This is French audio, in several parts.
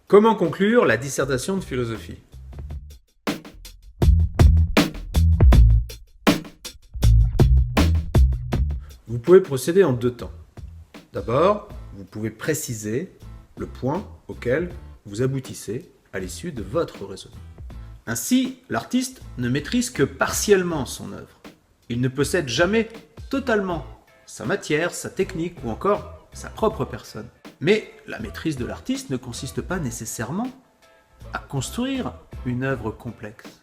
Comment conclure la dissertation de philosophie? Vous pouvez procéder en deux temps. D'abord, vous pouvez préciser le point auquel vous aboutissez à l'issue de votre raisonnement. Ainsi, l'artiste ne maîtrise que partiellement son œuvre. Il ne possède jamais totalement sa matière, sa technique ou encore sa propre personne. Mais la maîtrise de l'artiste ne consiste pas nécessairement à construire une œuvre complexe.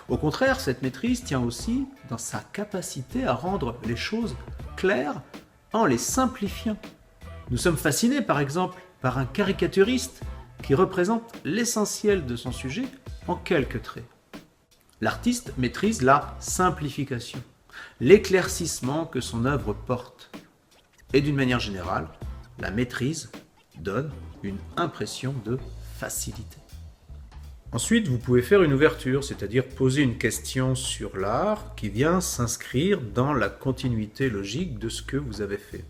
Au contraire, cette maîtrise tient aussi dans sa capacité à rendre les choses claires en les simplifiant. Nous sommes fascinés par exemple par un caricaturiste qui représente l'essentiel de son sujet en quelques traits. L'artiste maîtrise la simplification, l'éclaircissement que son œuvre porte. Et d'une manière générale, la maîtrise donne une impression de facilité. Ensuite, vous pouvez faire une ouverture, c'est-à-dire poser une question sur l'art qui vient s'inscrire dans la continuité logique de ce que vous avez fait.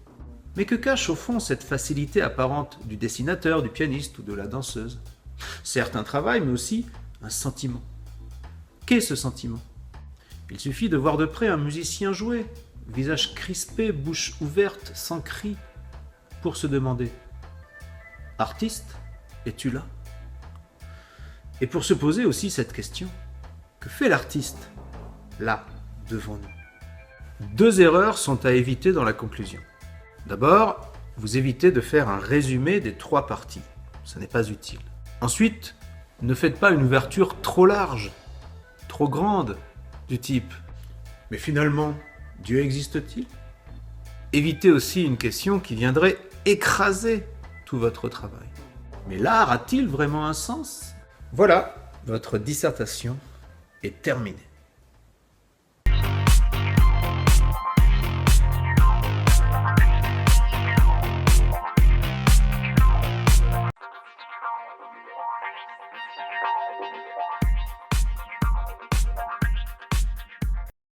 Mais que cache au fond cette facilité apparente du dessinateur, du pianiste ou de la danseuse? Certes un travail, mais aussi un sentiment. Qu'est ce sentiment? Il suffit de voir de près un musicien jouer, visage crispé, bouche ouverte, sans cri, pour se demander « Artiste, es-tu là ?» Et pour se poser aussi cette question, que fait l'artiste là, devant nous? Deux erreurs sont à éviter dans la conclusion. D'abord, vous évitez de faire un résumé des trois parties. Ce n'est pas utile. Ensuite, ne faites pas une ouverture trop large, trop grande, du type « Mais finalement, Dieu existe-t-il » Évitez aussi une question qui viendrait écraser tout votre travail. Mais l'art a-t-il vraiment un sens? Voilà, votre dissertation est terminée.